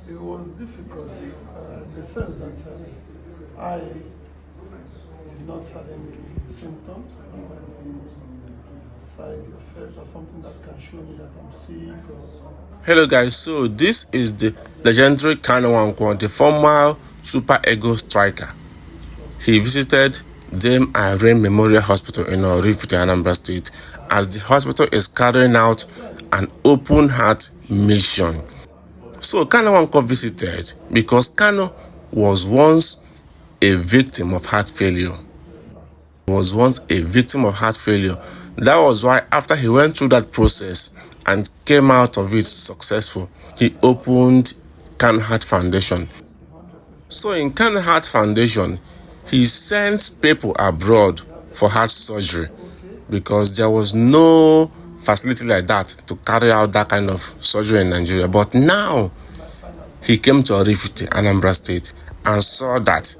It was difficult in the sense that I did not have any symptoms or any side effect or something that can show me that I'm sick or... Hello guys, so this is the legendary Kanu Nwankwo, the former super ego striker. He visited Dame Irene Memorial Hospital in Oraifite Anambra State as the hospital is carrying out an open heart mission. So Kanu Nwankwo visited because Kanu was once a victim of heart failure. That was why after he went through that process and came out of it successful, he opened Kanu Heart Foundation. So in Kanu Heart Foundation, he sends people abroad for heart surgery because there was no facility like that to carry out that kind of surgery in Nigeria. But now he came to Oraifite Anambra State and saw that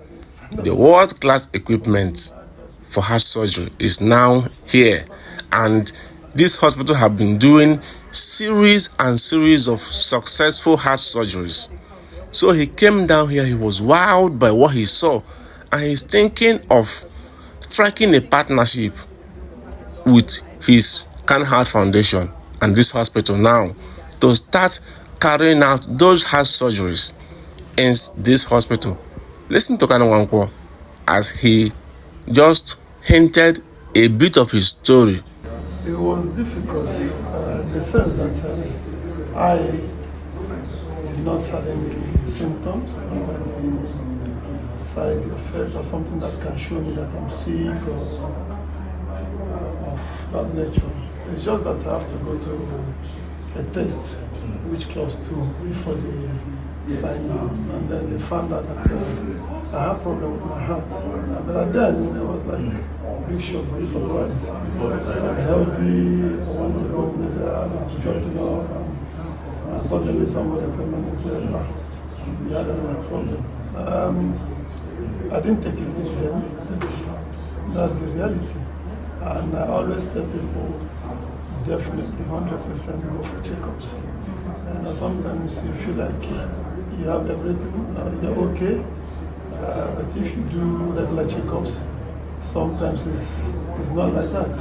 the world-class equipment for heart surgery is now here, and this hospital have been doing series and series of successful heart surgeries. So he came down here, he was wowed by what he saw, and he's thinking of striking a partnership with his Kanu Heart Foundation and this hospital now to start carrying out those heart surgeries in this hospital. Listen to Kanu Nwankwo as he just hinted a bit of his story. It was difficult in the sense that I did not have any symptoms or any side effect or something that can show me that I'm sick or of that nature. It's just that I have to go to a test, which close to before they sign me, and then they found out that I have problem with my heart. But then it was like big shock, big surprise. I'm healthy, I want to go with I'm jumping up, and suddenly somebody came in and said, you had a problem. I didn't take it with them, that's the reality. And I always tell people, definitely 100% go for checkups. And sometimes you feel like you have everything, you're okay. But if you do regular checkups, sometimes it's not like that.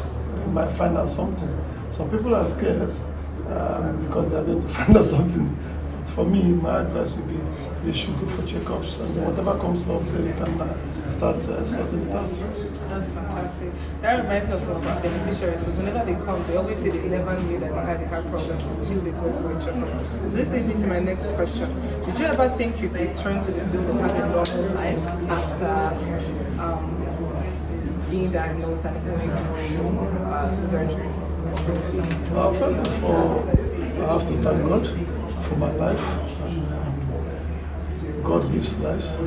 You might find out something. Some people are scared because they're going to find out something. But for me, my advice would be they should go for checkups, and whatever comes up, they can start sorting it out. That's fantastic. That reminds us of our beneficiaries, because whenever they come, they always say they never knew that they had a heart problem until they go for a checkup. So this leads me to my next question. Did you ever think you'd return to the field of having a normal life after being diagnosed and going through surgery? First of all, I have to thank God for my life. God gives life.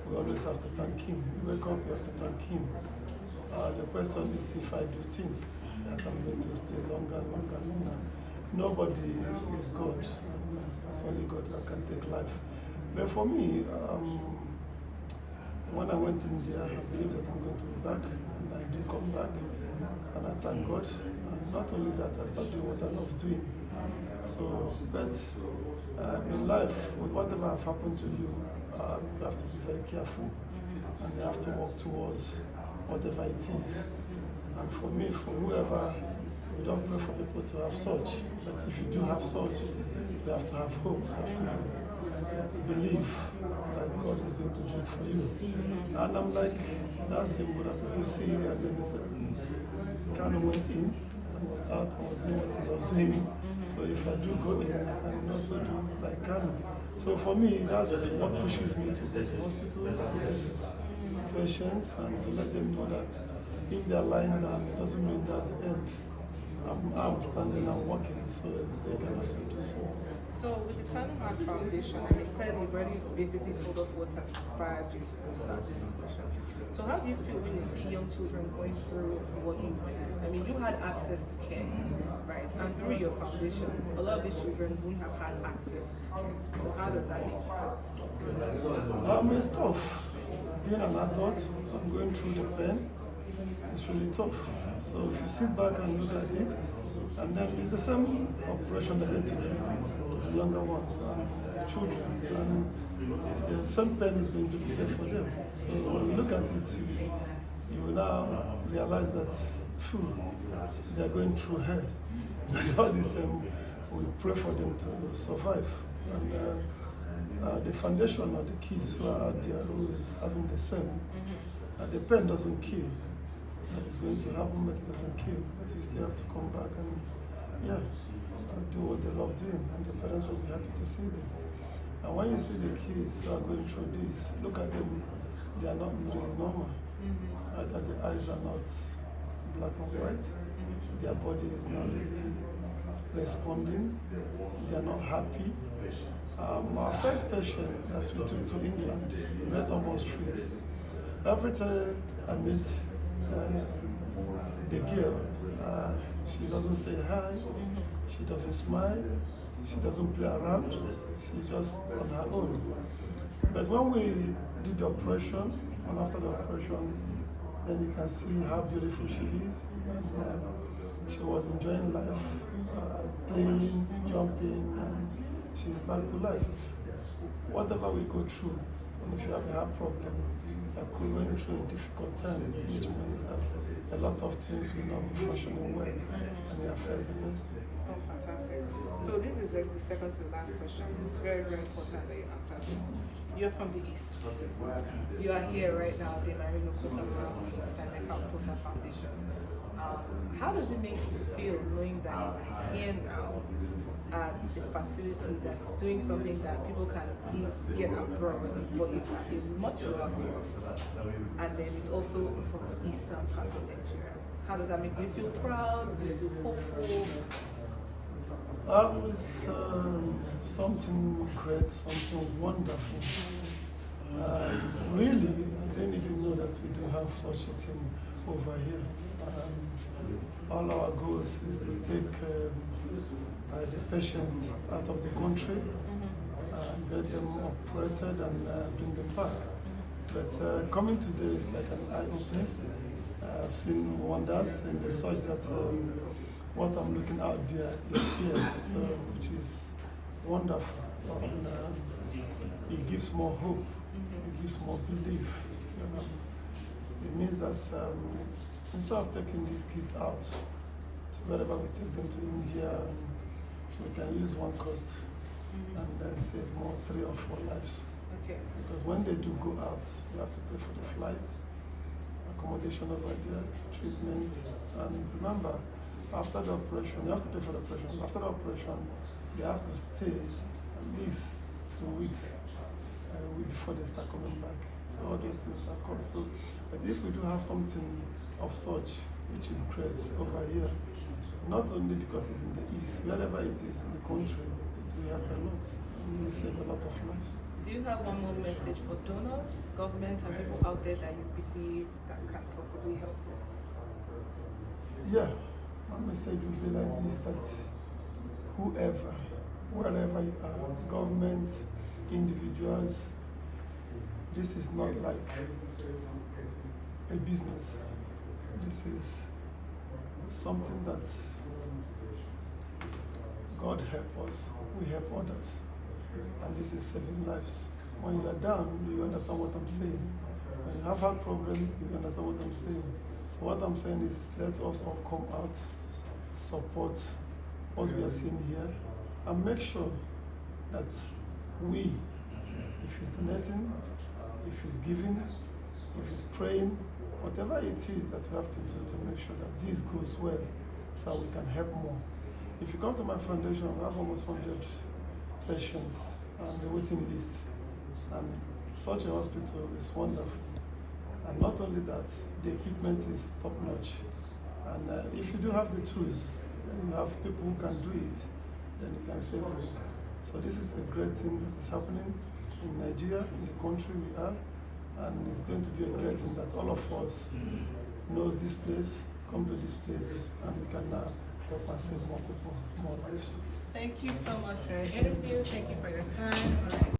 We always have to thank Him. We wake up, we have to thank Him. The question is if I do think that I'm going to stay longer. Nobody is God. It's only God that can take life. But for me, when I went in there, I believe that I'm going to be back, and I did come back, and I thank God. And not only that, I started doing what I love doing. So, but in life, with whatever has happened to you, you have to be very careful, and you have to work towards whatever it is. And for me, for whoever, we don't pray for people to have such, but if you do have such, you have to have hope, you have to believe that God is going to do it for you. And I'm like, that's simple that you see, and then they said, Kanu went in, and was out, and was doing what he was doing. So if I do go in, I can also do like Kanu. So for me, that's what pushes me to go to hospital, to visit patients, and to let them know that if they are lying down, it doesn't mean that's the end. I'm standing and walking, so they can also do so. So with the Kanu Heart Foundation, I mean, clearly you've already basically told us what has inspired you to start this foundation. So how do you feel when you see young children going through what you went through? I mean, you had access to care, right? And through your foundation, a lot of these children wouldn't have had access to care. So how does that make you feel? It's tough. Being an adult, I'm going through the pain. It's really tough. So if you sit back and look at it, and then it's the same operation they're going to do. the younger ones and the children, and the same pain is going to be there for them. So when you look at it, you will now realize that they are going through hell. All this, we pray for them to survive. And the foundation of the kids who are out there who is having the same, the pain doesn't kill. That is going to happen, but it doesn't kill. But you still have to come back and do what they love doing, and the parents will be happy to see them. And when you see the kids who are going through this, look at them, they are not really normal. That the eyes are not black and white, their body is not really responding, they are not happy. Our first patient that we took to England, Red Almost Street, every time I meet the girl, she doesn't say hi, she doesn't smile, she doesn't play around, she's just on her own. But when we did the operation, and after the operation, then you can see how beautiful she is. And, she was enjoying life, playing, jumping, and she's back to life. Whatever we go through, and if you have a heart problem, like we're going through a difficult time, which means that a lot of things will not be functioning well, and it affects the person. Oh, fantastic. So this is like the second to the last question. It's very, very important that you answer this. You're from the East. You are here right now at the Irene Okwuosa Foundation. How does it make you feel knowing that you are here now at the facility that's doing something that people can get abroad, but it's at a much lower cost, and then it's also from the eastern part of Nigeria? How does that make you feel proud? Do you feel hopeful? It's something great, something wonderful. Really, I didn't even know that we do have such a thing over here. All our goals is to take the patients out of the country and get them operated and bring them back. But coming today is like an eye-opening. I've seen wonders, and it's such that what I'm looking out there is here, so, which is wonderful. And, it gives more hope, it gives more belief. You know? It means that instead of taking these kids out to wherever we take them to India, we can use one cost and then save more 3 or 4 lives. Okay. Because when they do go out, you have to pay for the flight, accommodation over there, treatment, and remember, after the operation, you have to pay for the operation. After the operation, they have to stay at least 2 weeks before they start coming back. So all those things are cost. So, but if we do have something of such, which is great over here, not only because it's in the East, wherever it is in the country, it will help a lot. And we save a lot of lives. Do you have one more message for donors, government, and people out there that you believe that can possibly help this? Yeah, my message would be like this, that whoever, wherever you are, government, individuals, this is not like a business. This is something that God help us, we help others. And this is saving lives. When you are down, you understand what I'm saying. When you have heart problem, you understand what I'm saying. So what I'm saying is, let us all come out, support what we are seeing here, and make sure that we, if he's donating, if he's giving, if he's praying, whatever it is that we have to do to make sure that this goes well, so we can help more. If you come to my foundation, we have almost 100 patients on the waiting list, and such a hospital is wonderful. And not only that, the equipment is top notch. And if you do have the tools, you have people who can do it, then you can save them. So this is a great thing that is happening in Nigeria, in the country we are, and it's going to be a great thing that all of us knows this place, come to this place, and we can help and save more people, more lives. Thank you so much for your interview. Thank you for your time.